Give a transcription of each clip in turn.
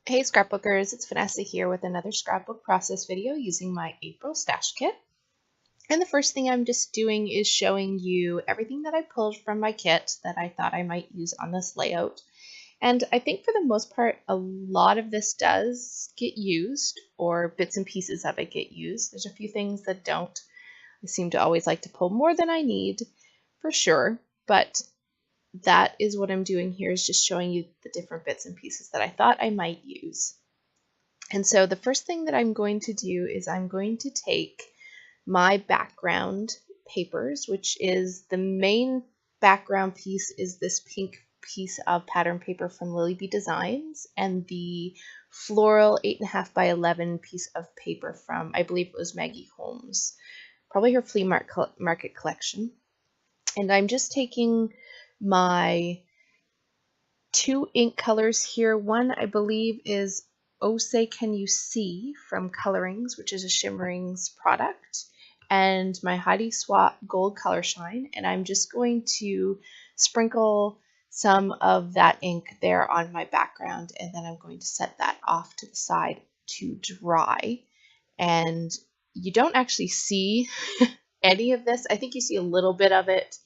Hey scrapbookers, it's Vanessa here with another scrapbook process video using my April stash kit. And the first thing I'm just doing is showing you everything that I pulled from my kit that I thought I might use on this layout. And I think for the most part, a lot of this does get used, or bits and pieces of it get used. There's a few things that don't. I seem to always like to pull more than I need, for sure, but that is what I'm doing here, is just showing you the different bits and pieces that I thought I might use. And so the first thing that I'm going to do is I'm going to take my background papers, which is the main background piece is this pink piece of pattern paper from Lily Bee Designs, and the floral 8.5 by 11 piece of paper from, I believe it was Maggie Holmes, probably her flea market collection. And I'm just taking my two ink colors here. One, I believe, is Oh Say Can You See from Colorings, which is a Shimmerings product, and my Heidi Swap Gold Color Shine. And I'm just going to sprinkle some of that ink there on my background, and then I'm going to set that off to the side to dry. And you don't actually see any of this. I think you see a little bit of it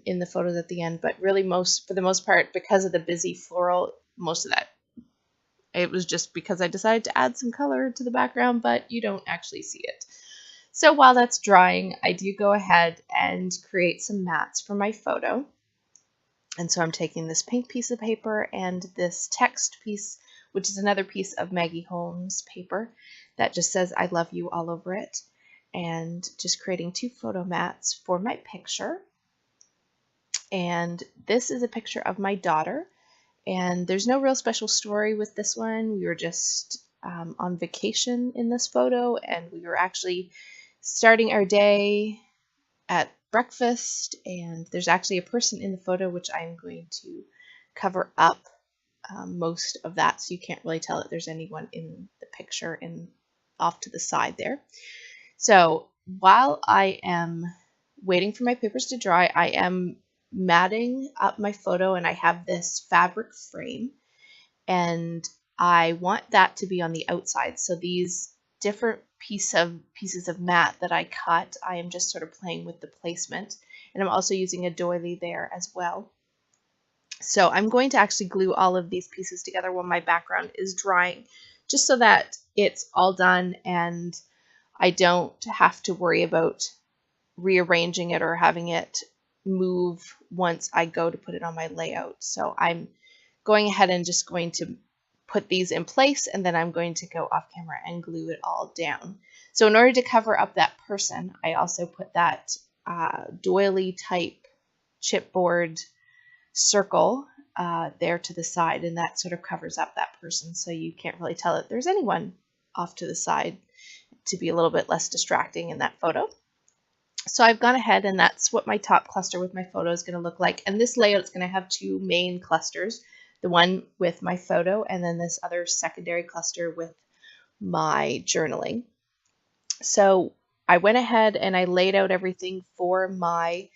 in the photos at the end, but really for the most part, because of the busy floral, most of that, it was just because I decided to add some color to the background, but you don't actually see it. So while that's drying, I do go ahead and create some mats for my photo. And so I'm taking this pink piece of paper and this text piece, which is another piece of Maggie Holmes paper that just says I love you all over it, and just creating two photo mats for my picture. And this is a picture of my daughter, and there's no real special story with this one. We were just on vacation in this photo, and we were actually starting our day at breakfast, and there's actually a person in the photo which I'm going to cover up most of that, so you can't really tell that there's anyone in the picture and off to the side there. So while I am waiting for my papers to dry, I am matting up my photo, and I have this fabric frame, and I want that to be on the outside. So these different pieces of mat that I cut, I am just sort of playing with the placement, and I'm also using a doily there as well. So I'm going to actually glue all of these pieces together while my background is drying, just so that it's all done and I don't have to worry about rearranging it or having it move once I go to put it on my layout. So I'm going ahead and just going to put these in place, and then I'm going to go off camera and glue it all down. So in order to cover up that person, I also put that doily type chipboard circle there to the side, and that sort of covers up that person, so you can't really tell that there's anyone off to the side, to be a little bit less distracting in that photo. So I've gone ahead, and that's what my top cluster with my photo is going to look like. And this layout is going to have two main clusters, the one with my photo and then this other secondary cluster with my journaling. So I went ahead and I laid out everything for my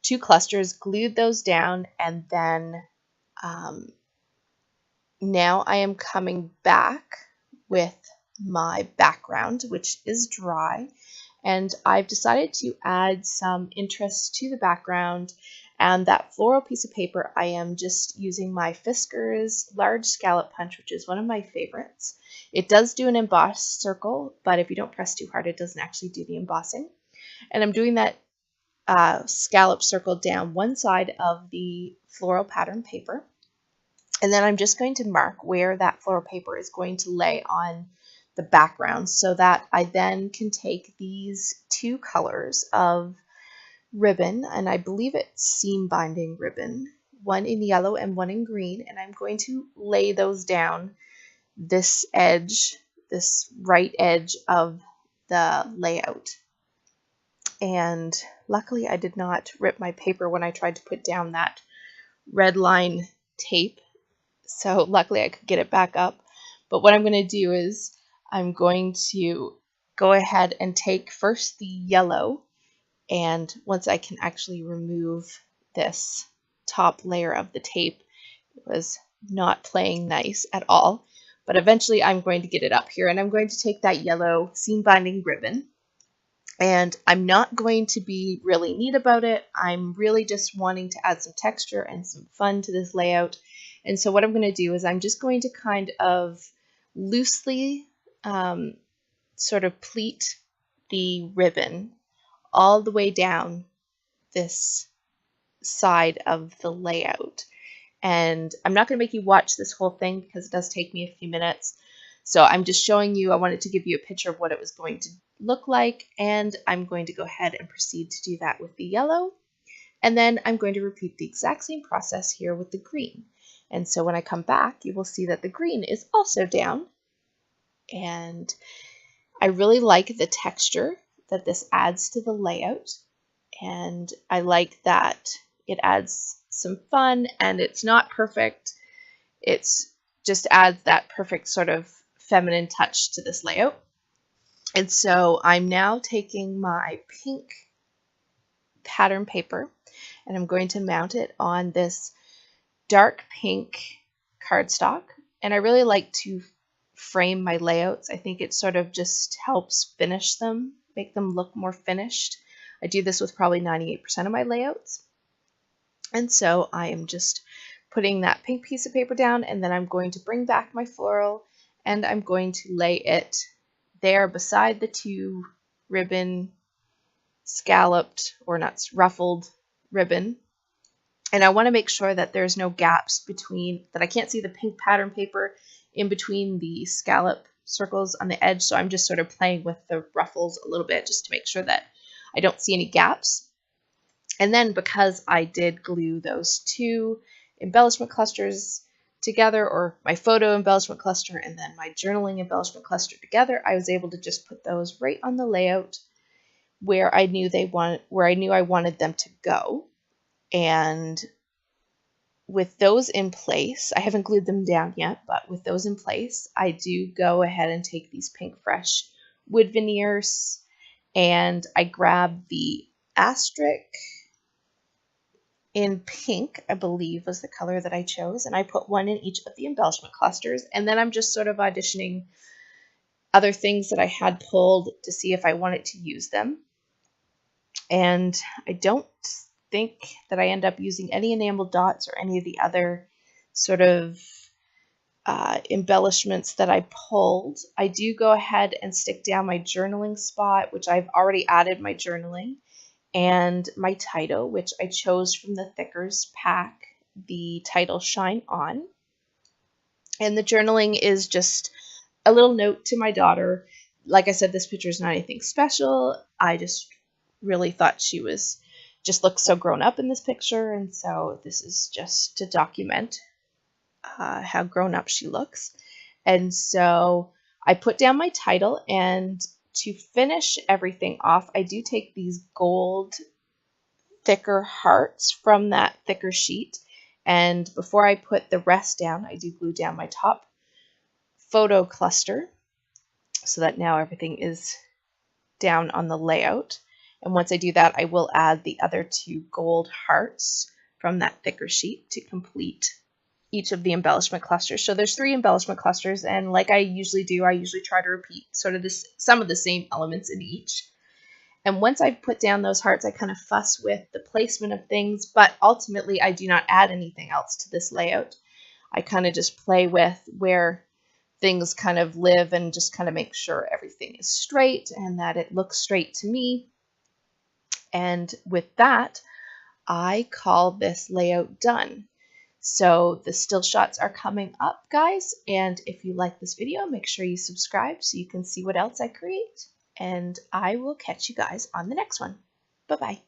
two clusters, glued those down, and then now I am coming back with my background, which is dry. And I've decided to add some interest to the background, and that floral piece of paper, I am just using my Fiskars large scallop punch, which is one of my favorites. It does do an embossed circle, but if you don't press too hard, it doesn't actually do the embossing. And I'm doing that scallop circle down one side of the floral pattern paper. And then I'm just going to mark where that floral paper is going to lay on the background, so that I then can take these two colors of ribbon, and I believe it's seam binding ribbon, one in yellow and one in green, and I'm going to lay those down this edge, this right edge of the layout. And luckily I did not rip my paper when I tried to put down that red line tape, so luckily I could get it back up. But what I'm going to do is I'm going to go ahead and take first the yellow, and once I can actually remove this top layer of the tape, it was not playing nice at all. But eventually I'm going to get it up here, and I'm going to take that yellow seam binding ribbon, and I'm not going to be really neat about it. I'm really just wanting to add some texture and some fun to this layout. And so what I'm going to do is I'm just going to kind of loosely sort of pleat the ribbon all the way down this side of the layout. And I'm not going to make you watch this whole thing because it does take me a few minutes. So I'm just showing you, I wanted to give you a picture of what it was going to look like, and I'm going to go ahead and proceed to do that with the yellow. And then I'm going to repeat the exact same process here with the green. And so when I come back, you will see that the green is also down. And I really like the texture that this adds to the layout. And I like that it adds some fun, and it's not perfect. It's just adds that perfect sort of feminine touch to this layout. And so I'm now taking my pink pattern paper, and I'm going to mount it on this dark pink cardstock. And I really like to frame my layouts. I think it sort of just helps finish them, make them look more finished. I do this with probably 98% of my layouts. And so I am just putting that pink piece of paper down, and then I'm going to bring back my floral, and I'm going to lay it there beside the two ribbon scalloped, or not ruffled ribbon. And I want to make sure that there's no gaps between, that I can't see the pink pattern paper in between the scallop circles on the edge. So I'm just sort of playing with the ruffles a little bit just to make sure that I don't see any gaps. And then because I did glue those two embellishment clusters together, or my photo embellishment cluster and then my journaling embellishment cluster together, I was able to just put those right on the layout where I knew I wanted them to go. And with those in place, I haven't glued them down yet, but with those in place, I do go ahead and take these pink fresh wood veneers, and I grab the asterisk in pink, I believe was the color that I chose, and I put one in each of the embellishment clusters. And then I'm just sort of auditioning other things that I had pulled to see if I wanted to use them. And I don't think that I end up using any enamel dots or any of the other sort of embellishments that I pulled. I do go ahead and stick down my journaling spot, which I've already added my journaling, and my title, which I chose from the Thickers pack, the title Shine On. And the journaling is just a little note to my daughter. Like I said, this picture is not anything special. I just really thought she just looked so grown up in this picture, and so this is just to document how grown up she looks. And so I put down my title, and to finish everything off, I do take these gold thicker hearts from that thicker sheet, and before I put the rest down, I do glue down my top photo cluster so that now everything is down on the layout. And once I do that, I will add the other two gold hearts from that thicker sheet to complete each of the embellishment clusters. So there's 3 embellishment clusters, and like I usually do, I usually try to repeat sort of some of the same elements in each. And once I've put down those hearts, I kind of fuss with the placement of things, but ultimately I do not add anything else to this layout. I kind of just play with where things kind of live and just kind of make sure everything is straight and that it looks straight to me. And with that, I call this layout done. So the still shots are coming up, guys. And if you like this video, make sure you subscribe so you can see what else I create. And I will catch you guys on the next one. Bye-bye.